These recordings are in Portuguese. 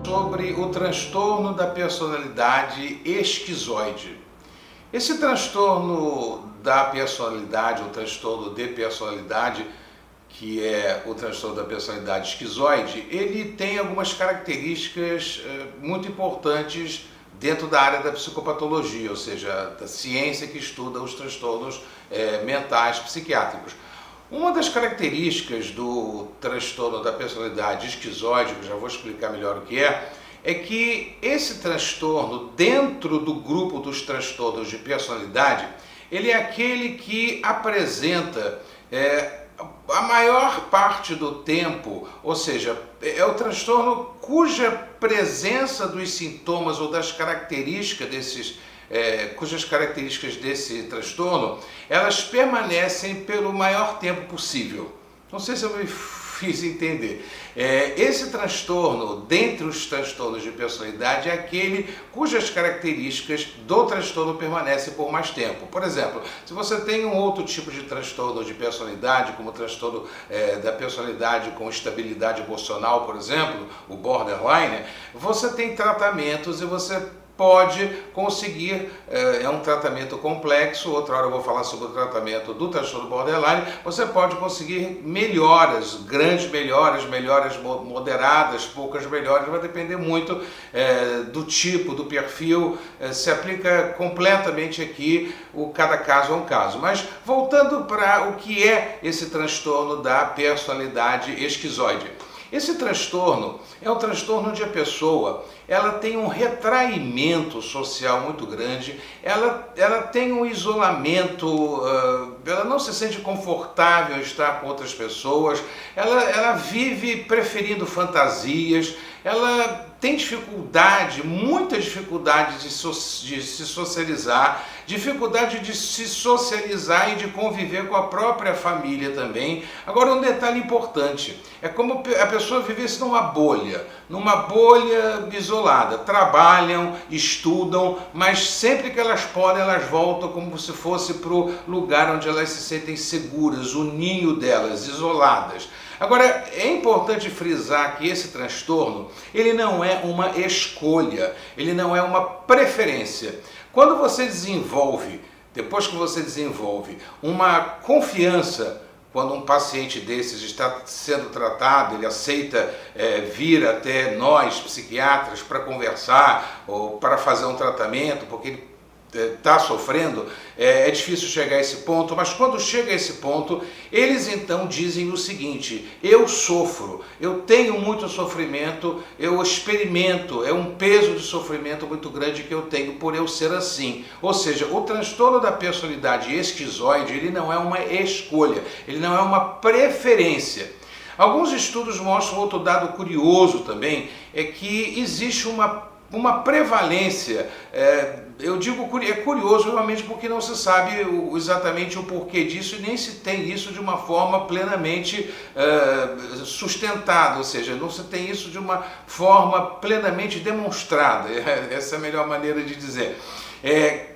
Sobre o transtorno da personalidade esquizoide. Esse transtorno da personalidade, o transtorno de personalidade, que é o transtorno da personalidade esquizoide, ele tem algumas características muito importantes dentro da área da psicopatologia, ou seja, da ciência que estuda os transtornos mentais psiquiátricos. Uma das características do transtorno da personalidade esquizoide, que eu já vou explicar melhor o que é que esse transtorno, dentro do grupo dos transtornos de personalidade, ele é aquele que apresenta a maior parte do tempo, ou seja, é o transtorno cuja presença dos sintomas ou das características cujas características desse transtorno, elas permanecem pelo maior tempo possível. Não sei se eu me fiz entender. Esse transtorno, dentre os transtornos de personalidade, é aquele cujas características do transtorno permanecem por mais tempo. Por exemplo, se você tem um outro tipo de transtorno de personalidade, como o transtorno da personalidade com estabilidade emocional, por exemplo, o borderline, você tem tratamentos e você pode conseguir, é um tratamento complexo, outra hora eu vou falar sobre o tratamento do transtorno borderline, você pode conseguir melhoras, grandes melhoras, melhoras moderadas, poucas melhoras, vai depender muito do tipo, do perfil, se aplica completamente aqui, cada caso é um caso. Mas voltando para o que é esse transtorno da personalidade esquizoide. Esse transtorno é um transtorno onde a pessoa ela tem um retraimento social muito grande, ela tem um isolamento, ela não se sente confortável em estar com outras pessoas, ela vive preferindo fantasias, ela tem dificuldade, muita dificuldade de se socializar, dificuldade de se socializar e de conviver com a própria família também. Agora, um detalhe importante, é como a pessoa vivesse numa bolha isolada, trabalham, estudam, mas sempre que elas podem, elas voltam como se fosse para o lugar onde elas se sentem seguras, o ninho delas, isoladas. Agora, é importante frisar que esse transtorno, ele não é uma escolha, ele não é uma preferência. Quando você desenvolve, depois que você desenvolve uma confiança, quando um paciente desses está sendo tratado, ele aceita vir até nós, psiquiatras, para conversar ou para fazer um tratamento, porque ele está sofrendo, é difícil chegar a esse ponto, mas quando chega a esse ponto, eles então dizem o seguinte: eu sofro, eu tenho muito sofrimento, eu experimento, é um peso de sofrimento muito grande que eu tenho por eu ser assim. Ou seja, o transtorno da personalidade esquizoide, ele não é uma escolha, ele não é uma preferência. Alguns estudos mostram outro dado curioso também, é que existe uma prevalência, eu digo é curioso realmente porque não se sabe exatamente o porquê disso e nem se tem isso de uma forma plenamente sustentada, ou seja, não se tem isso de uma forma plenamente demonstrada, essa é a melhor maneira de dizer.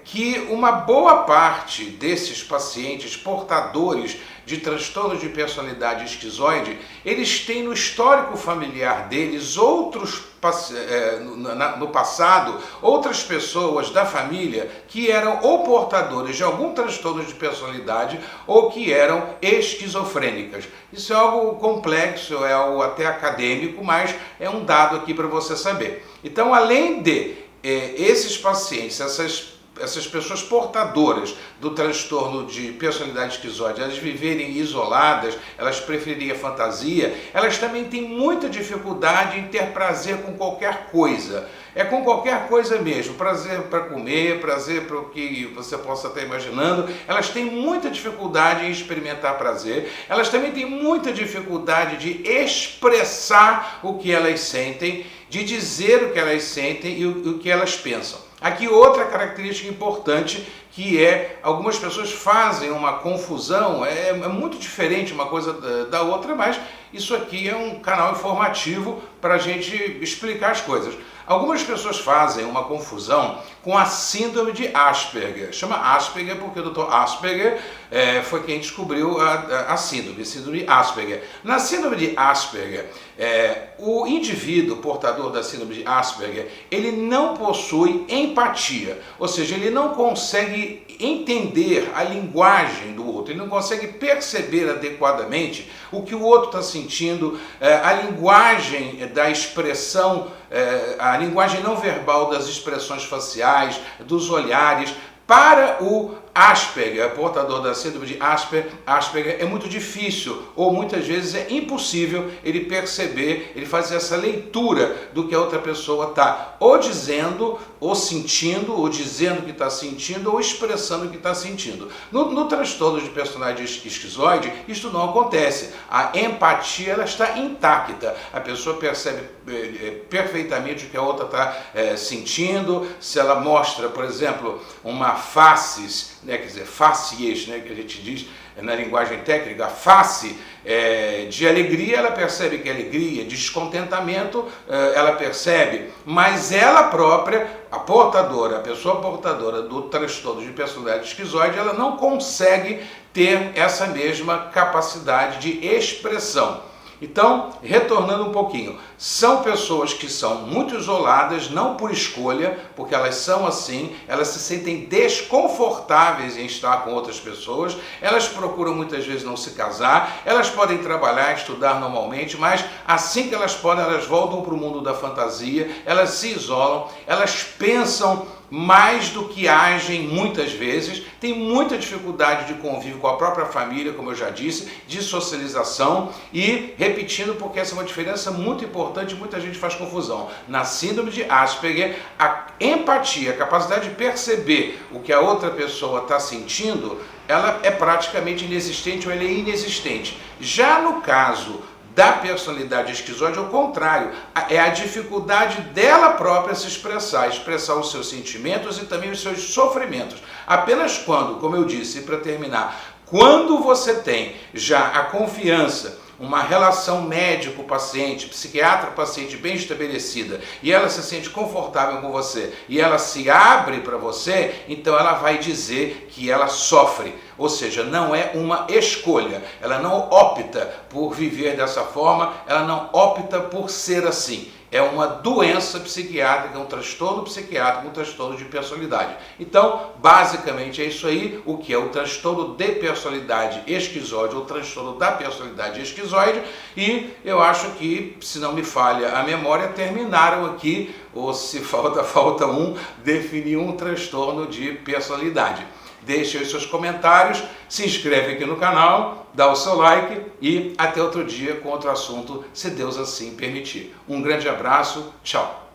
Que uma boa parte desses pacientes portadores de transtorno de personalidade esquizoide, eles têm no histórico familiar deles no passado, outras pessoas da família que eram ou portadores de algum transtorno de personalidade ou que eram esquizofrênicas. Isso é algo complexo, é algo até acadêmico, mas é um dado aqui para você saber. Então, além de esses pacientes, essas pessoas portadoras do transtorno de personalidade esquizoide, elas viverem isoladas, elas prefeririam a fantasia, elas também têm muita dificuldade em ter prazer com qualquer coisa. É com qualquer coisa mesmo, prazer para comer, prazer para o que você possa estar imaginando. Elas têm muita dificuldade em experimentar prazer, elas também têm muita dificuldade de expressar o que elas sentem, de dizer o que elas sentem e o que elas pensam. Aqui outra característica importante que algumas pessoas fazem uma confusão, é muito diferente uma coisa da outra, mas isso aqui é um canal informativo para a gente explicar as coisas. Algumas pessoas fazem uma confusão com a síndrome de Asperger. Chama Asperger porque o Dr. Asperger foi quem descobriu a síndrome de Asperger. Na síndrome de Asperger, o indivíduo portador da síndrome de Asperger, ele não possui empatia, ou seja, ele não consegue entender a linguagem do outro, ele não consegue perceber adequadamente o que o outro está sentindo, a linguagem da expressão, a linguagem não verbal das expressões faciais, dos olhares. Para o Asperger, portador da síndrome de Asperger, é muito difícil, ou muitas vezes é impossível ele perceber, ele fazer essa leitura do que a outra pessoa está ou dizendo, ou sentindo, ou dizendo que está sentindo, ou expressando o que está sentindo. No transtorno de personalidade esquizoide, isto não acontece. A empatia ela está intacta. A pessoa percebe perfeitamente o que a outra está sentindo. Se ela mostra, por exemplo, uma faces, quer dizer, facies, que a gente diz na linguagem técnica, a face de alegria, ela percebe que é alegria, de descontentamento, ela percebe, mas ela própria, a pessoa portadora do transtorno de personalidade esquizoide, ela não consegue ter essa mesma capacidade de expressão. Então, retornando um pouquinho, são pessoas que são muito isoladas, não por escolha, porque elas são assim, elas se sentem desconfortáveis em estar com outras pessoas, elas procuram muitas vezes não se casar, elas podem trabalhar, estudar normalmente, mas assim que elas podem, elas voltam para o mundo da fantasia, elas se isolam, elas pensam mais do que agem muitas vezes, tem muita dificuldade de convívio com a própria família, como eu já disse, de socialização e, repetindo, porque essa é uma diferença muito importante, muita gente faz confusão. Na síndrome de Asperger, a empatia, a capacidade de perceber o que a outra pessoa está sentindo, ela é praticamente inexistente ou ela é inexistente. Já no caso da personalidade esquizoide, ao contrário, é a dificuldade dela própria se expressar os seus sentimentos e também os seus sofrimentos. Apenas quando, como eu disse, para terminar, quando você tem já a confiança, uma relação médico-paciente, psiquiatra-paciente bem estabelecida, e ela se sente confortável com você, e ela se abre para você, então ela vai dizer que ela sofre. Ou seja, não é uma escolha, ela não opta por viver dessa forma, ela não opta por ser assim. É uma doença psiquiátrica, um transtorno psiquiátrico, um transtorno de personalidade. Então, basicamente é isso aí, o que é o transtorno de personalidade esquizoide, ou transtorno da personalidade esquizoide, e eu acho que, se não me falha a memória, terminaram aqui, ou se falta um, definir um transtorno de personalidade. Deixe aí seus comentários, se inscreve aqui no canal, dá o seu like e até outro dia com outro assunto, se Deus assim permitir. Um grande abraço, tchau!